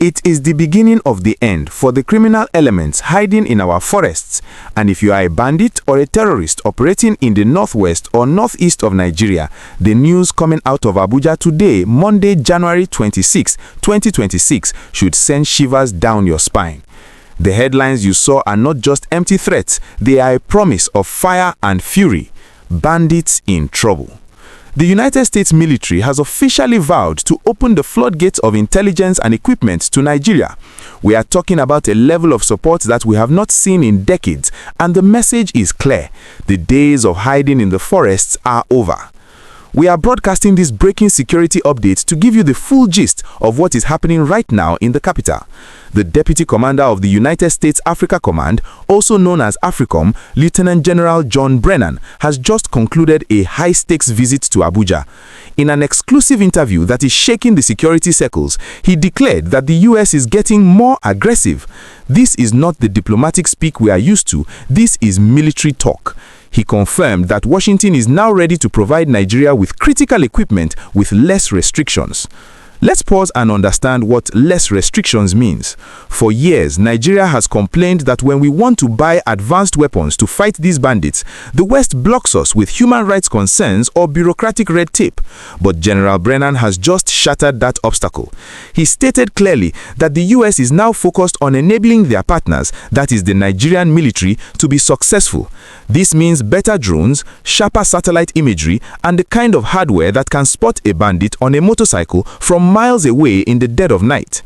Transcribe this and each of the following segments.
It is the beginning of the end for the criminal elements hiding in our forests, and if you are a bandit or a terrorist operating in the northwest or northeast of Nigeria, the news coming out of Abuja today, Monday, January 26, 2026, should send shivers down your spine. The headlines you saw are not just empty threats, they are a promise of fire and fury. Bandits in trouble. The United States military has officially vowed to open the floodgates of intelligence and equipment to Nigeria. We are talking about a level of support that we have not seen in decades, and the message is clear. The days of hiding in the forests are over. We are broadcasting this breaking security update to give you the full gist of what is happening right now in the capital. The Deputy Commander of the United States Africa Command, also known as AFRICOM, Lieutenant General John Brennan, has just concluded a high-stakes visit to Abuja. In an exclusive interview that is shaking the security circles, he declared that the US is getting more aggressive. This is not the diplomatic speak we are used to, this is military talk. He confirmed that Washington is now ready to provide Nigeria with critical equipment with less restrictions. Let's pause and understand what less restrictions means. For years, Nigeria has complained that when we want to buy advanced weapons to fight these bandits, the West blocks us with human rights concerns or bureaucratic red tape. But General Brennan has just shattered that obstacle. He stated clearly that the US is now focused on enabling their partners, that is the Nigerian military, to be successful. This means better drones, sharper satellite imagery, and the kind of hardware that can spot a bandit on a motorcycle from miles away in the dead of night.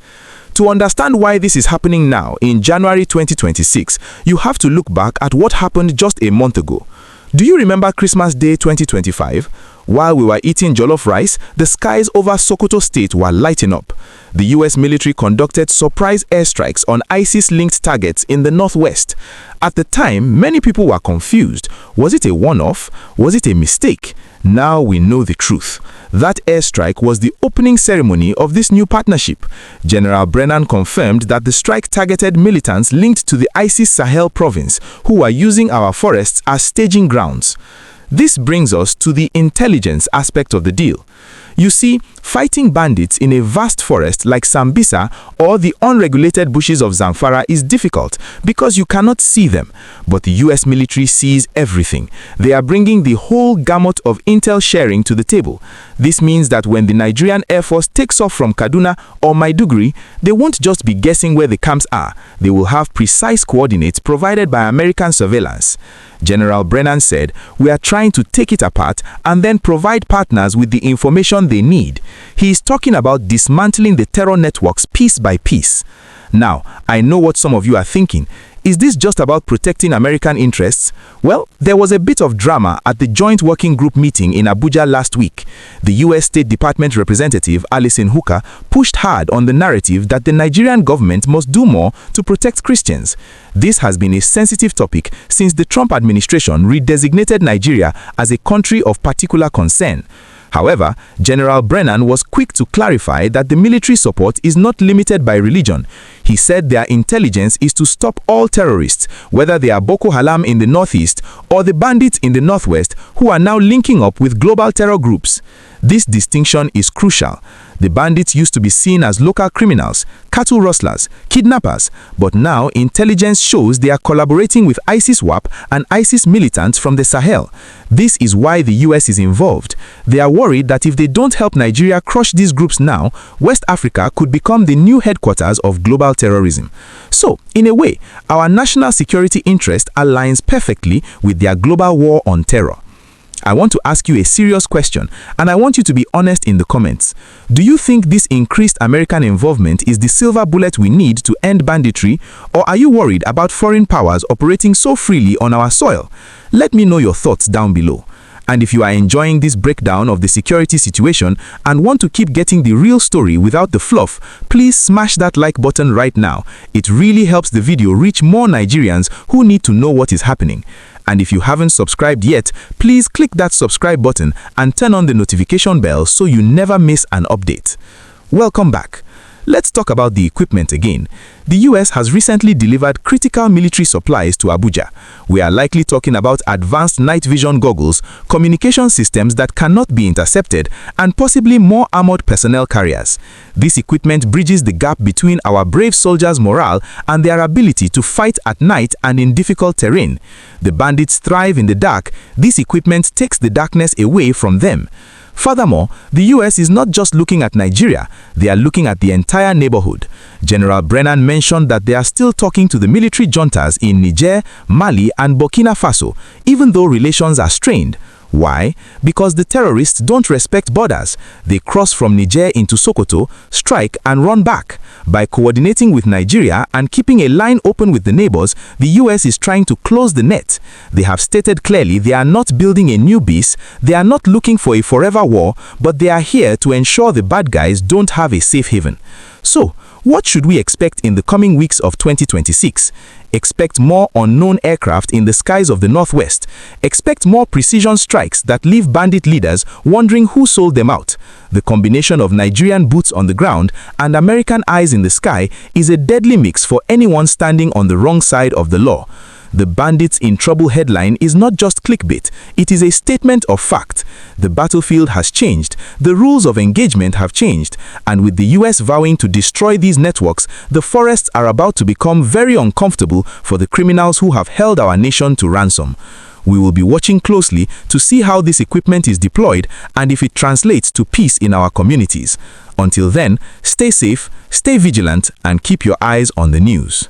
To understand why this is happening now in January 2026, you have to look back at what happened just a month ago. Do you remember Christmas Day 2025? While we were eating jollof rice, the skies over Sokoto State were lighting up. The US military conducted surprise airstrikes on ISIS-linked targets in the northwest. At the time, many people were confused. Was it a one-off? Was it a mistake? Now we know the truth. That airstrike was the opening ceremony of this new partnership. General Brennan confirmed that the strike targeted militants linked to the ISIS Sahel province, who are using our forests as staging grounds. This brings us to the intelligence aspect of the deal. You see, fighting bandits in a vast forest like Sambisa or the unregulated bushes of Zamfara is difficult because you cannot see them. But the US military sees everything. They are bringing the whole gamut of intel sharing to the table. This means that when the Nigerian Air Force takes off from Kaduna or Maiduguri, they won't just be guessing where the camps are. They will have precise coordinates provided by American surveillance. General Brennan said, "We are trying to take it apart and then provide partners with the information they need." He is talking about dismantling the terror networks piece by piece. Now, I know what some of you are thinking. Is this just about protecting American interests? Well, there was a bit of drama at the Joint Working Group meeting in Abuja last week. The US State Department representative Alison Hooker pushed hard on the narrative that the Nigerian government must do more to protect Christians. This has been a sensitive topic since the Trump administration redesignated Nigeria as a country of particular concern. However, General Brennan was quick to clarify that the military support is not limited by religion. He said their intelligence is to stop all terrorists, whether they are Boko Haram in the northeast or the bandits in the northwest, who are now linking up with global terror groups. This distinction is crucial. The bandits used to be seen as local criminals, cattle rustlers, kidnappers, but now intelligence shows they are collaborating with ISIS-WAP and ISIS militants from the Sahel. This is why the US is involved. They are worried that if they don't help Nigeria crush these groups now, West Africa could become the new headquarters of global terrorism. So, in a way, our national security interest aligns perfectly with their global war on terror. I want to ask you a serious question, and I want you to be honest in the comments. Do you think this increased American involvement is the silver bullet we need to end banditry, or are you worried about foreign powers operating so freely on our soil? Let me know your thoughts down below. And if you are enjoying this breakdown of the security situation and want to keep getting the real story without the fluff, please smash that like button right now. It really helps the video reach more Nigerians who need to know what is happening. And if you haven't subscribed yet, please click that subscribe button and turn on the notification bell so you never miss an update. Welcome back. Let's talk about the equipment again. The US has recently delivered critical military supplies to Abuja. We are likely talking about advanced night vision goggles, communication systems that cannot be intercepted, and possibly more armored personnel carriers. This equipment bridges the gap between our brave soldiers' morale and their ability to fight at night and in difficult terrain. The bandits thrive in the dark. This equipment takes the darkness away from them. Furthermore, the US is not just looking at Nigeria, they are looking at the entire neighborhood. General Brennan mentioned that they are still talking to the military juntas in Niger, Mali, and Burkina Faso, even though relations are strained. Why? Because the terrorists don't respect borders. They cross from Niger into Sokoto, strike, and run back. By coordinating with Nigeria and keeping a line open with the neighbors, the US is trying to close the net. They have stated clearly they are not building a new base, they are not looking for a forever war, but they are here to ensure the bad guys don't have a safe haven. So, what should we expect in the coming weeks of 2026? Expect more unknown aircraft in the skies of the Northwest. Expect more precision strikes that leave bandit leaders wondering who sold them out. The combination of Nigerian boots on the ground and American eyes in the sky is a deadly mix for anyone standing on the wrong side of the law. The Bandits in Trouble headline is not just clickbait, it is a statement of fact. The battlefield has changed, the rules of engagement have changed, and with the US vowing to destroy these networks, the forests are about to become very uncomfortable for the criminals who have held our nation to ransom. We will be watching closely to see how this equipment is deployed and if it translates to peace in our communities. Until then, stay safe, stay vigilant, and keep your eyes on the news.